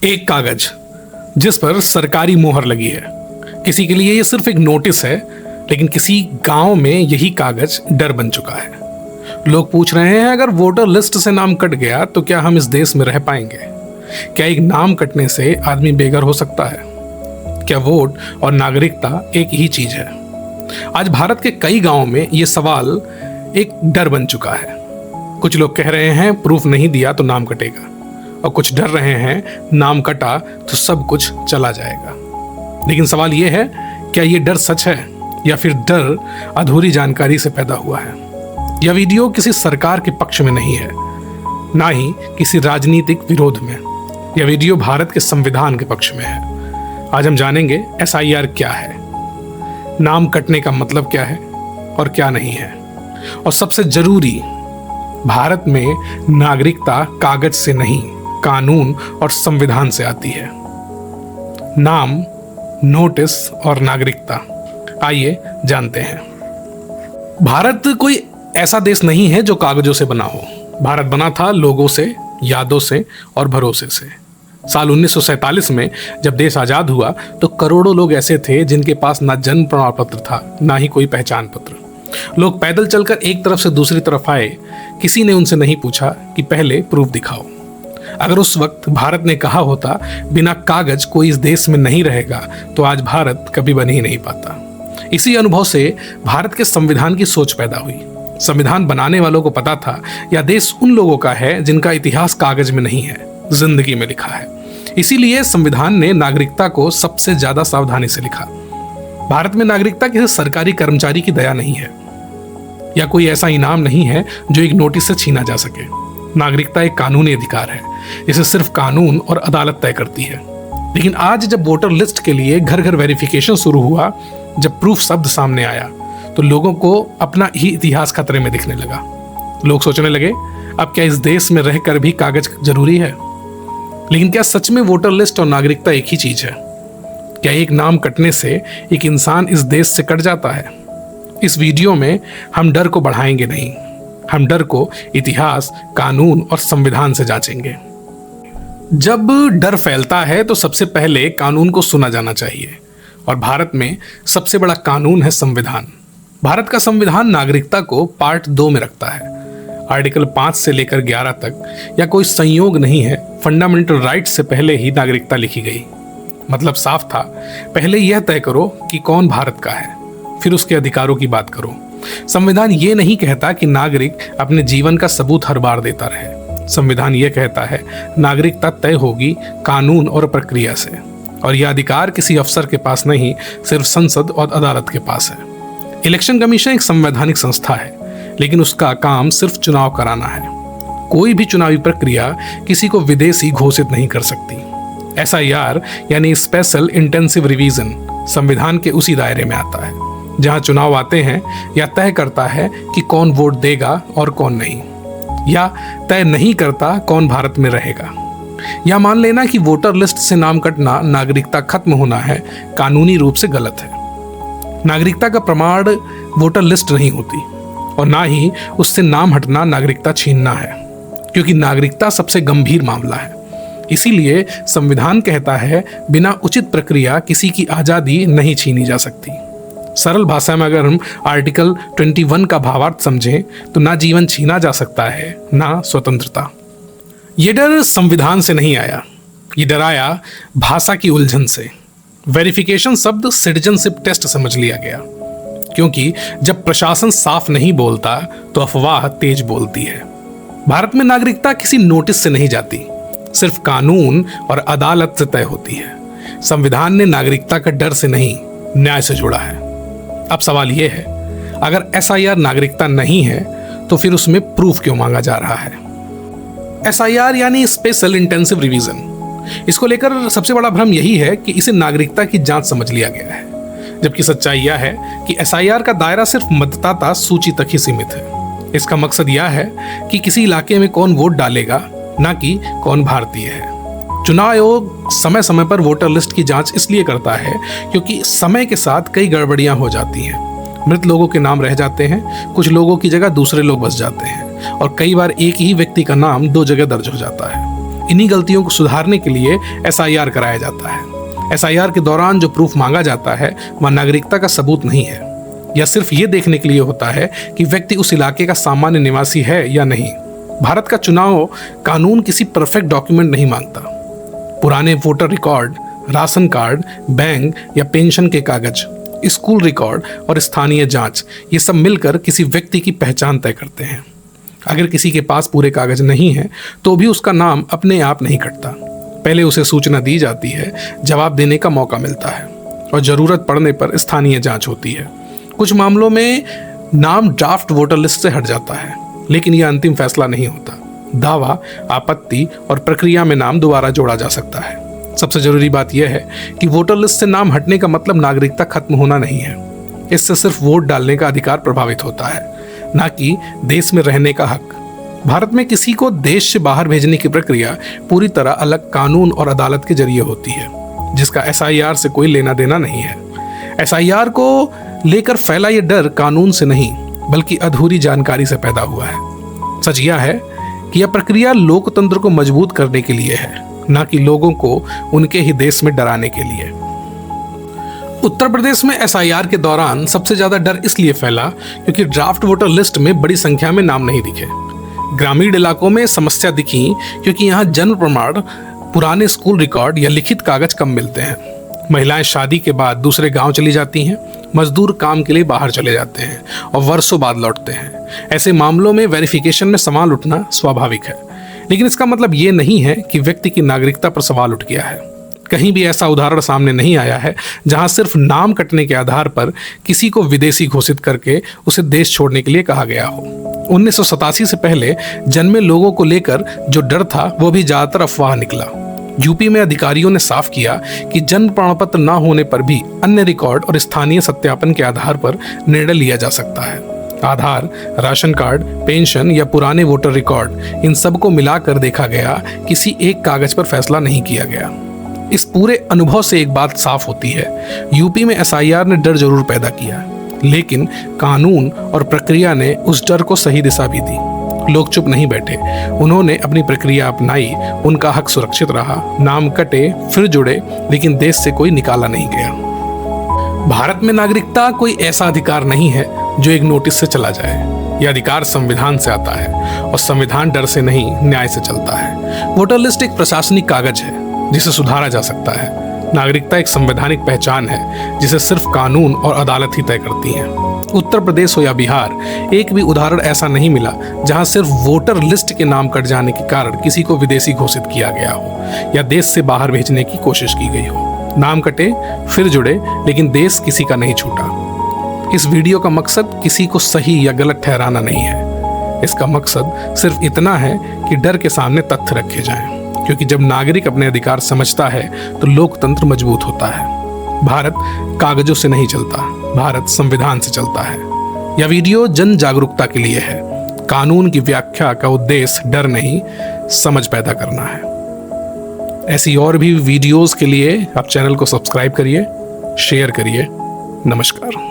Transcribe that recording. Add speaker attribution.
Speaker 1: एक कागज जिस पर सरकारी मोहर लगी है। किसी के लिए ये सिर्फ एक नोटिस है, लेकिन किसी गांव में यही कागज डर बन चुका है। लोग पूछ रहे हैं, अगर वोटर लिस्ट से नाम कट गया तो क्या हम इस देश में रह पाएंगे? क्या एक नाम कटने से आदमी बेघर हो सकता है? क्या वोट और नागरिकता एक ही चीज है? आज भारत के कई गांवों में ये सवाल एक डर बन चुका है। कुछ लोग कह रहे हैं प्रूफ नहीं दिया तो नाम कटेगा, और कुछ डर रहे हैं नाम कटा तो सब कुछ चला जाएगा। लेकिन सवाल यह है, क्या यह डर सच है या फिर डर अधूरी जानकारी से पैदा हुआ है? यह वीडियो किसी सरकार के पक्ष में नहीं है, ना ही किसी राजनीतिक विरोध में। यह वीडियो भारत के संविधान के पक्ष में है। आज हम जानेंगे SIR क्या है, नाम कटने का मतलब क्या है और क्या नहीं है, और सबसे जरूरी, भारत में नागरिकता कागज से नहीं, कानून और संविधान से आती है। नाम, नोटिस और नागरिकता, आइए जानते हैं। भारत कोई ऐसा देश नहीं है जो कागजों से बना हो। भारत बना था लोगों से, यादों से और भरोसे से। साल 1947 में जब देश आजाद हुआ तो करोड़ों लोग ऐसे थे जिनके पास ना जन्म प्रमाण पत्र था, ना ही कोई पहचान पत्र। लोग पैदल चलकर एक तरफ से दूसरी तरफ आए। किसी ने उनसे नहीं पूछा कि पहले प्रूफ दिखाओ। अगर उस वक्त भारत ने कहा होता बिना कागज कोई इस देश में नहीं रहेगा, तो आज भारत कभी बन ही नहीं पाता। इसी अनुभव से भारत के संविधान की सोच पैदा हुई। संविधान बनाने वालों को पता था यह देश उन लोगों का है जिनका इतिहास कागज में नहीं है, जिंदगी में लिखा है। इसीलिए संविधान ने नागरिकता को सबसे ज्यादा सावधानी से लिखा। भारत में नागरिकता किसी सरकारी कर्मचारी की दया नहीं है, या कोई ऐसा इनाम नहीं है जो एक नोटिस से छीना जा सके। नागरिकता एक कानूनी अधिकार है, इसे सिर्फ कानून और अदालत तय करती है। लेकिन आज जब वोटर लिस्ट के लिए घर घर वेरिफिकेशन शुरू हुआ, जब प्रूफ शब्द सामने आया, तो लोगों को अपना ही इतिहास खतरे में दिखने लगा। लोग सोचने लगे, अब क्या इस देश में रहकर भी कागज जरूरी है? लेकिन क्या सच में वोटर लिस्ट और नागरिकता एक ही चीज है? क्या एक नाम कटने से एक इंसान इस देश से कट जाता है? इस वीडियो में हम डर को बढ़ाएंगे नहीं, हम डर को इतिहास, कानून और संविधान से जांचेंगे। जब डर फैलता है तो सबसे पहले कानून को सुना जाना चाहिए, और भारत में सबसे बड़ा कानून है संविधान। भारत का संविधान नागरिकता को पार्ट 2 में रखता है। आर्टिकल 5 से लेकर 11 तक या कोई संयोग नहीं है, फंडामेंटल राइट्स से पहले ही नागरिकता लिखी गई। मतलब साफ था, पहले यह तय करो कि कौन भारत का है, फिर उसके अधिकारों की बात करो। संविधान ये नहीं कहता कि नागरिक अपने जीवन का सबूत हर बार देता रहे। संविधान ये कहता है नागरिकता तय होगी कानून और प्रक्रिया से, और यह अधिकार किसी अफसर के पास नहीं, सिर्फ संसद और अदालत के पास है। इलेक्शन कमीशन एक संवैधानिक संस्था है, लेकिन उसका काम सिर्फ चुनाव कराना है। कोई भी चुनावी प्रक्रिया किसी को विदेशी घोषित नहीं कर सकती। SIR यानी स्पेशल इंटेंसिव रिवीजन संविधान के उसी दायरे में आता है जहां चुनाव आते हैं, या तय करता है कि कौन वोट देगा और कौन नहीं, या तय नहीं करता कौन भारत में रहेगा। या मान लेना कि वोटर लिस्ट से नाम कटना नागरिकता खत्म होना है, कानूनी रूप से गलत है। नागरिकता का प्रमाण वोटर लिस्ट नहीं होती, और ना ही उससे नाम हटना नागरिकता छीनना है, क्योंकि नागरिकता सबसे गंभीर मामला है। इसीलिए संविधान कहता है बिना उचित प्रक्रिया किसी की आजादी नहीं छीनी जा सकती। सरल भाषा में अगर हम आर्टिकल 21 का भावार्थ समझें तो ना जीवन छीना जा सकता है, ना स्वतंत्रता। ये डर संविधान से नहीं आया, ये डर आया भाषा की उलझन से। वेरिफिकेशन शब्द सिटीजनशिप टेस्ट समझ लिया गया, क्योंकि जब प्रशासन साफ नहीं बोलता तो अफवाह तेज बोलती है। भारत में नागरिकता किसी नोटिस से नहीं जाती, सिर्फ कानून और अदालत से तय होती है। संविधान ने नागरिकता का डर से नहीं, न्याय से जोड़ा है। अब सवाल यह है, अगर SIR नागरिकता नहीं है तो फिर उसमें प्रूफ क्यों मांगा जा रहा है? SIR यानी स्पेशल इंटेंसिव रिवीजन, इसको लेकर सबसे बड़ा भ्रम यही है कि इसे नागरिकता की जांच समझ लिया गया है, जबकि सच्चाई यह है कि SIR का दायरा सिर्फ मतदाता सूची तक ही सीमित है। इसका मकसद यह है कि किसी इलाके में कौन वोट डालेगा, ना कि कौन भारतीय है। चुनाव आयोग समय समय पर वोटर लिस्ट की जांच इसलिए करता है क्योंकि समय के साथ कई गड़बड़ियां हो जाती हैं। मृत लोगों के नाम रह जाते हैं, कुछ लोगों की जगह दूसरे लोग बस जाते हैं, और कई बार एक ही व्यक्ति का नाम 2 जगह दर्ज हो जाता है। इन्हीं गलतियों को सुधारने के लिए SIR कराया जाता है। SIR के दौरान जो प्रूफ मांगा जाता है वह नागरिकता का सबूत नहीं है, यह सिर्फ ये देखने के लिए होता है कि व्यक्ति उस इलाके का सामान्य निवासी है या नहीं। भारत का चुनाव कानून किसी परफेक्ट डॉक्यूमेंट नहीं मांगता। पुराने voter record, ration card, bank या पेंशन के कागज, स्कूल रिकॉर्ड और स्थानीय जांच, ये सब मिलकर किसी व्यक्ति की पहचान तय करते हैं। अगर किसी के पास पूरे कागज नहीं है तो भी उसका नाम अपने आप नहीं कटता। पहले उसे सूचना दी जाती है, जवाब देने का मौका मिलता है और जरूरत पड़ने पर स्थानीय जांच होती है। कुछ मामलों में नाम ड्राफ्ट वोटर लिस्ट से हट जाता है, लेकिन यह अंतिम फैसला नहीं होता। दावा, आपत्ति और प्रक्रिया में नाम दोबारा जोड़ा जा सकता है। सबसे जरूरी बात यह है कि वोटर लिस्ट से नाम हटने का मतलब नागरिकता खत्म होना नहीं है। इससे सिर्फ वोट डालने का अधिकार प्रभावित होता है, ना कि देश में रहने का हक। भारत में किसी को देश से बाहर भेजने की प्रक्रिया पूरी तरह अलग कानून और अदालत के जरिए होती है, जिसका SIR से कोई लेना देना नहीं है। SIR को लेकर फैला यह डर कानून से नहीं बल्कि अधूरी जानकारी से पैदा हुआ है। सच यह है कि यह प्रक्रिया लोकतंत्र को मजबूत करने के लिए है, ना कि लोगों को उनके ही देश में डराने के लिए। उत्तर प्रदेश में SIR के दौरान सबसे ज्यादा डर इसलिए फैला क्योंकि ड्राफ्ट वोटर लिस्ट में बड़ी संख्या में नाम नहीं दिखे। ग्रामीण इलाकों में समस्या दिखी क्योंकि यहाँ जन्म प्रमाण, पुराने स्कूल रिकॉर्ड या लिखित कागज कम मिलते हैं। महिलाएं शादी के बाद दूसरे गांव चली जाती हैं, मजदूर काम के लिए बाहर चले जाते हैं और वर्षों बाद लौटते हैं। ऐसे मामलों में वेरिफिकेशन में सवाल उठना स्वाभाविक है, लेकिन इसका मतलब ये नहीं है कि व्यक्ति की नागरिकता पर सवाल उठ गया है। कहीं भी ऐसा उदाहरण सामने नहीं आया है जहां सिर्फ नाम कटने के आधार पर किसी को विदेशी घोषित करके उसे देश छोड़ने के लिए कहा गया हो। 1987 से पहले जन्मे लोगों को लेकर जो डर था वो भी ज्यादातर अफवाह निकला। यूपी में अधिकारियों ने साफ किया कि जन्म प्रमाण पत्र न होने पर भी अन्य रिकॉर्ड और स्थानीय सत्यापन के आधार पर निर्णय लिया जा सकता है। आधार, राशन कार्ड, पेंशन या पुराने वोटर रिकॉर्ड, इन सबको मिलाकर देखा गया, किसी एक कागज पर फैसला नहीं किया गया। इस पूरे अनुभव से एक बात साफ होती है, यूपी में SIR ने डर जरूर पैदा किया, लेकिन कानून और प्रक्रिया ने उस डर को सही दिशा भी दी। लोग चुप नहीं बैठे, उन्होंने अपनी प्रक्रिया अपनाई, उनका हक सुरक्षित रहा। नाम कटे फिर जुड़े, लेकिन देश से कोई निकाला नहीं गया। भारत में नागरिकता कोई ऐसा अधिकार नहीं है जो एक नोटिस से चला जाए। यह अधिकार संविधान से आता है और संविधान डर से नहीं, न्याय से चलता है। वोटर लिस्ट एक प्रशासनिक कागज है जिसे सुधारा जा सकता है। नागरिकता एक संवैधानिक पहचान है जिसे सिर्फ कानून और अदालत ही तय करती हैं। उत्तर प्रदेश हो या बिहार, एक भी उदाहरण ऐसा नहीं मिला जहां सिर्फ वोटर लिस्ट के नाम कट जाने के कारण किसी को विदेशी घोषित किया गया हो या देश से बाहर भेजने की कोशिश की गई हो। नाम कटे फिर जुड़े, लेकिन देश किसी का नहीं छूटा। इस वीडियो का मकसद किसी को सही या गलत ठहराना नहीं है। इसका मकसद सिर्फ इतना है कि डर के सामने तथ्य रखे जाएं, क्योंकि जब नागरिक अपने अधिकार समझता है तो लोकतंत्र मजबूत होता है। भारत कागजों से नहीं चलता, भारत संविधान से चलता है। यह वीडियो जन जागरूकता के लिए है। कानून की व्याख्या का उद्देश्य डर नहीं, समझ पैदा करना है। ऐसी और भी वीडियोस के लिए आप चैनल को सब्सक्राइब करिए, शेयर करिए। नमस्कार।